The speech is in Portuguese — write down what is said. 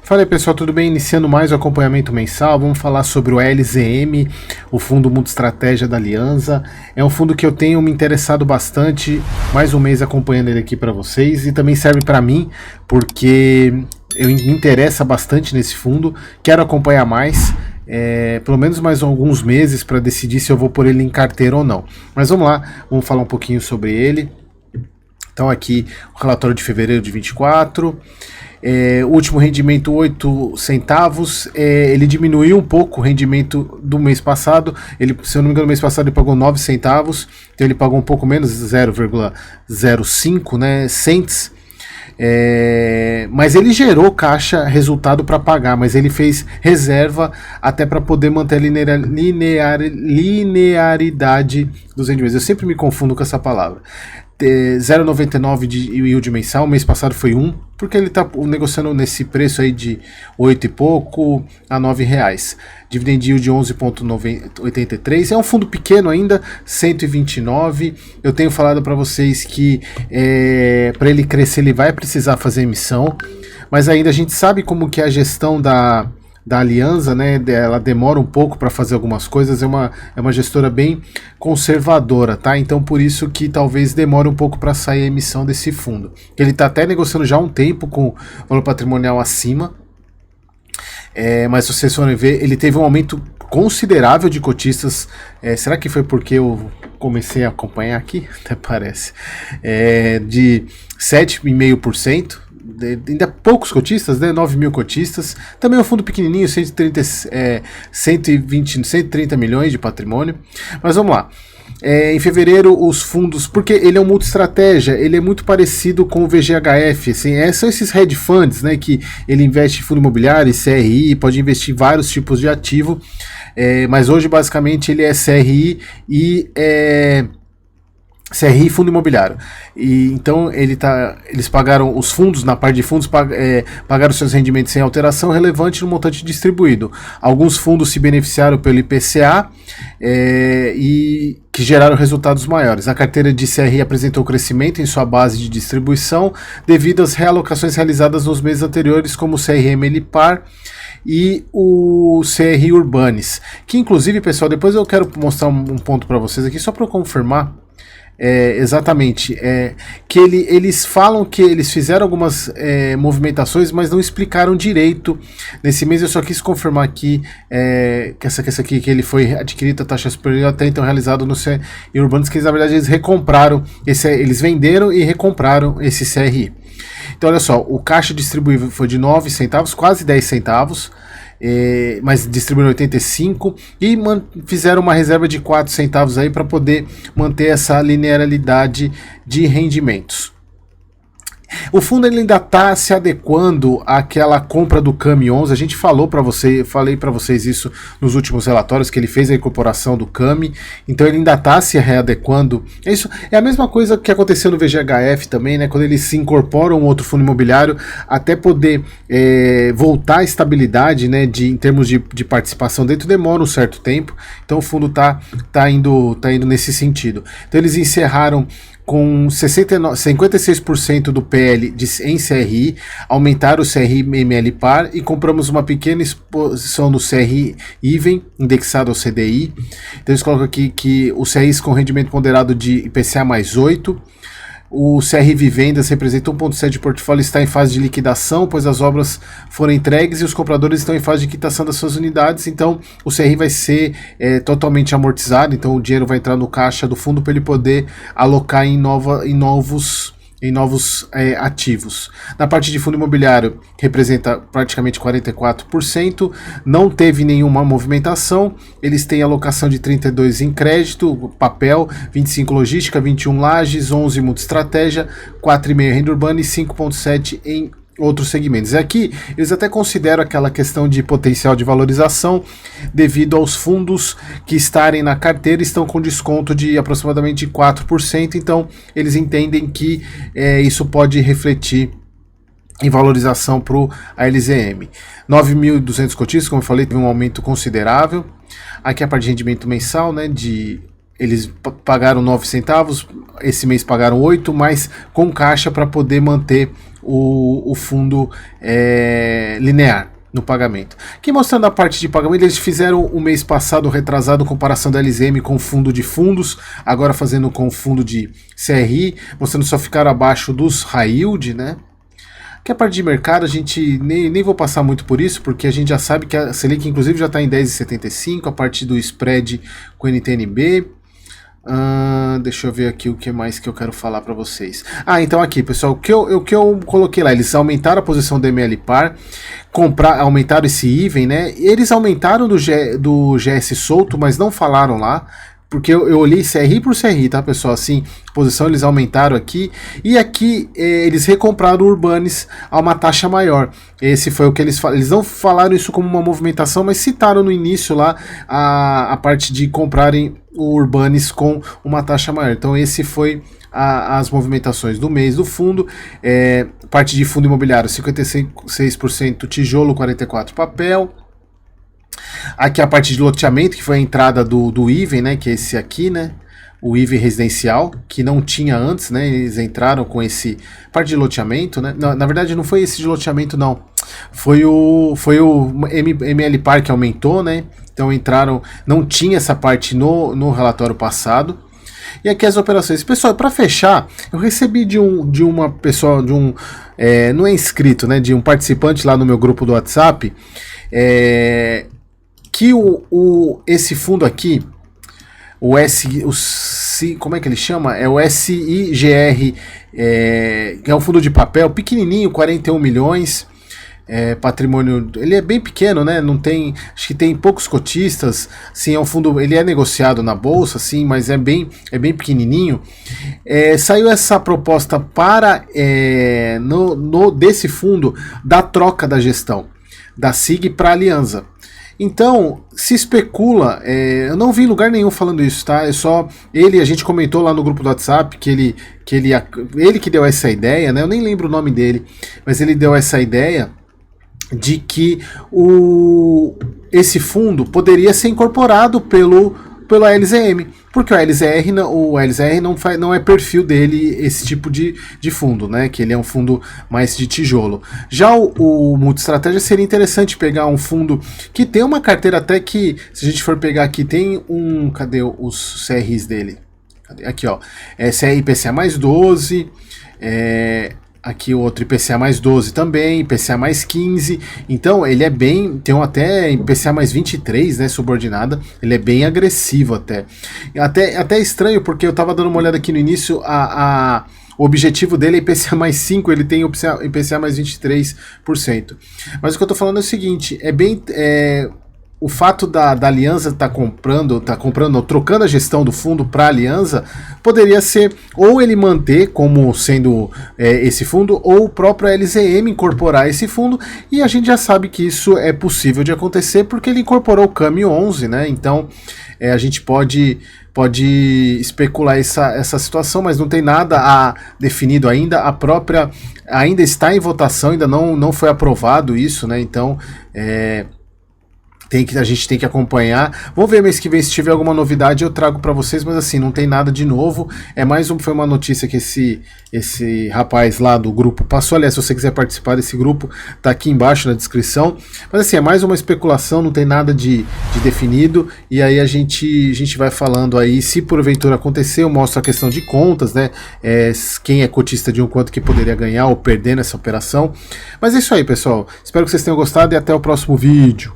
Fala aí pessoal, tudo bem? Iniciando mais o acompanhamento mensal, vamos falar sobre o LZM, o Fundo Multi-Estratégia da Alianza. É um fundo que eu tenho me interessado bastante, mais um mês acompanhando ele aqui para vocês, e também serve para mim, porque eu me interessa bastante nesse fundo, quero acompanhar mais, pelo menos mais alguns meses para decidir se eu vou pôr ele em carteira ou não. Mas vamos lá, vamos falar um pouquinho sobre ele. Então aqui o relatório de fevereiro de 24, o último rendimento 8 centavos, ele diminuiu um pouco o rendimento do mês passado, se eu não me engano no mês passado ele pagou 9 centavos, então ele pagou um pouco menos, 0,05 né, cents, mas ele gerou caixa, resultado para pagar, mas ele fez reserva até para poder manter a linearidade dos rendimentos. Eu sempre me confundo com essa palavra. 0,99 de yield mensal, mês passado foi 1, porque ele está negociando nesse preço aí de 8 e pouco a 9 reais. Dividend yield de 11,83, é um fundo pequeno ainda, 129. Eu tenho falado para vocês que para ele crescer ele vai precisar fazer emissão, mas ainda a gente sabe como que é a gestão da Alianza, né? Ela demora um pouco para fazer algumas coisas, é uma gestora bem conservadora, tá? Então por isso que talvez demore um pouco para sair a emissão desse fundo. Ele está até negociando já há um tempo com valor patrimonial acima, mas se vocês forem ver, ele teve um aumento considerável de cotistas. Será que foi porque eu comecei a acompanhar aqui? Até parece. De 7,5%. Ainda poucos cotistas, né? 9 mil cotistas. Também é um fundo pequenininho, 130 milhões de patrimônio. Mas vamos lá. Em fevereiro, os fundos, porque ele é um multi-estratégia, ele é muito parecido com o VGHF, assim, são esses hedge funds, né, que ele investe em fundo imobiliário, CRI, pode investir em vários tipos de ativo, mas hoje basicamente ele é CRI e CRI e fundo imobiliário. E então eles pagaram, os fundos, na parte de fundos, pagaram seus rendimentos sem alteração relevante no montante distribuído. Alguns fundos se beneficiaram pelo IPCA e que geraram resultados maiores. A carteira de CRI apresentou crescimento em sua base de distribuição devido às realocações realizadas nos meses anteriores, como o CRM Elipar e o CRI Urbanis, que inclusive, pessoal, depois eu quero mostrar um ponto para vocês aqui, só para eu confirmar. Exatamente, que eles falam que eles fizeram algumas movimentações, mas não explicaram direito. Nesse mês eu só quis confirmar aqui que essa aqui, que ele foi adquirido a taxa superior até então realizado no CRI Urbanos, que na verdade eles recompraram, eles venderam e recompraram esse CRI. Então olha só, o caixa distribuível foi de 9 centavos, quase 10 centavos, mas distribuíram 85 e fizeram uma reserva de 4 centavos aí para poder manter essa linearidade de rendimentos. O fundo ele ainda está se adequando àquela compra do CAMI 11. A gente falei para vocês isso nos últimos relatórios, que ele fez a incorporação do CAMI, então ele ainda está se readequando. Isso é a mesma coisa que aconteceu no VGHF também, né? Quando eles se incorporam um outro fundo imobiliário, até poder voltar à estabilidade, né? Em termos de participação dentro, demora um certo tempo. Então o fundo tá indo nesse sentido. Então eles encerraram com 56% do PL em CRI, aumentaram o CRI ML Par e compramos uma pequena exposição no CRI Even, indexado ao CDI. Então eles colocam aqui que o CRI com rendimento ponderado de IPCA mais 8, o CRI Vivendas representa 1,7% de portfólio, está em fase de liquidação, pois as obras foram entregues e os compradores estão em fase de quitação das suas unidades, então o CRI vai ser totalmente amortizado, então o dinheiro vai entrar no caixa do fundo para ele poder alocar em novos ativos. Na parte de fundo imobiliário representa praticamente 44%, não teve nenhuma movimentação, eles têm alocação de 32 em crédito, papel, 25 logística, 21 lajes, 11 multi-estratégia, 4,5 renda urbana e 5,7 em outros segmentos. Aqui eles até consideram aquela questão de potencial de valorização devido aos fundos que estarem na carteira estão com desconto de aproximadamente 4%, então eles entendem que isso pode refletir em valorização para o LZM. 9.200 cotistas, como eu falei, teve um aumento considerável. Aqui a parte de rendimento mensal, né, eles pagaram 9 centavos, esse mês pagaram 8, mas com caixa para poder manter o fundo linear no pagamento. Aqui mostrando a parte de pagamento, eles fizeram o mês passado, retrasado, comparação da LZM com fundo de fundos, agora fazendo com fundo de CRI, mostrando só ficaram abaixo dos high yield, né? Que a parte de mercado, a gente nem vou passar muito por isso, porque a gente já sabe que a Selic inclusive já está em 10,75, a parte do spread com NTNB. Deixa eu ver aqui o que mais que eu quero falar para vocês. Então aqui, pessoal, o que eu coloquei lá, eles aumentaram a posição do ML Par, aumentaram esse even, né? Eles aumentaram do GS solto, mas não falaram lá. Porque eu olhei CRI por CRI, tá, pessoal? Assim, posição eles aumentaram aqui. E aqui eles recompraram o Urbanis a uma taxa maior. Esse foi o que eles falaram. Eles não falaram isso como uma movimentação, mas citaram no início lá a parte de comprarem o Urbanis com uma taxa maior. Então esse foi as movimentações do mês do fundo. Parte de fundo imobiliário, 56% tijolo, 44% papel. Aqui a parte de loteamento, que foi a entrada do IVEN, né, que é esse aqui, né, o IVEN residencial, que não tinha antes, né, eles entraram com esse parte de loteamento, né, não, na verdade não foi esse de loteamento não, foi o ML Par que aumentou, né, então entraram, não tinha essa parte no relatório passado. E aqui as operações. Pessoal, para fechar, eu recebi de uma pessoa, não é inscrito, né, de um participante lá no meu grupo do WhatsApp, que esse fundo aqui, como é que ele chama? É o SIGR, que é um fundo de papel pequenininho, 41 milhões, patrimônio, ele é bem pequeno, né? Não tem, acho que tem poucos cotistas, sim, é um fundo, ele é negociado na bolsa, sim, mas é bem pequenininho. Saiu essa proposta para desse fundo da troca da gestão da SIG para a Alianza. Então, se especula, eu não vi em lugar nenhum falando isso, tá? É só a gente comentou lá no grupo do WhatsApp que ele que deu essa ideia, né? Eu nem lembro o nome dele, mas ele deu essa ideia de que esse fundo poderia ser incorporado pela LZM, porque o LZR não é perfil dele esse tipo de fundo, né? Que ele é um fundo mais de tijolo. Já o Multistratégia seria interessante pegar um fundo que tem uma carteira até que, se a gente for pegar aqui, tem cadê os CRIs dele? Aqui, ó, CRI IPCA mais 12, aqui o outro IPCA mais 12 também, IPCA mais 15, então ele é bem, tem até IPCA mais 23, né, subordinada, ele é bem agressivo até estranho, porque eu tava dando uma olhada aqui no início, o objetivo dele é IPCA mais 5, ele tem IPCA mais 23%, mas o que eu tô falando é o seguinte, o fato da Alianza trocando a gestão do fundo para a Alianza, poderia ser ou ele manter como sendo esse fundo, ou o próprio LZM incorporar esse fundo, e a gente já sabe que isso é possível de acontecer, porque ele incorporou o CAMI 11, né? Então a gente pode especular essa situação, mas não tem nada definido ainda, ainda está em votação, ainda não foi aprovado isso, né? Então a gente tem que acompanhar. Vamos ver mês que vem, se tiver alguma novidade eu trago para vocês, mas assim, não tem nada de novo. Foi uma notícia que esse rapaz lá do grupo passou. Aliás, se você quiser participar desse grupo, tá aqui embaixo na descrição. Mas assim, é mais uma especulação, não tem nada de definido. E aí a gente vai falando aí, se porventura acontecer, eu mostro a questão de contas, né? Quem é cotista de quanto que poderia ganhar ou perder nessa operação. Mas é isso aí, pessoal. Espero que vocês tenham gostado e até o próximo vídeo.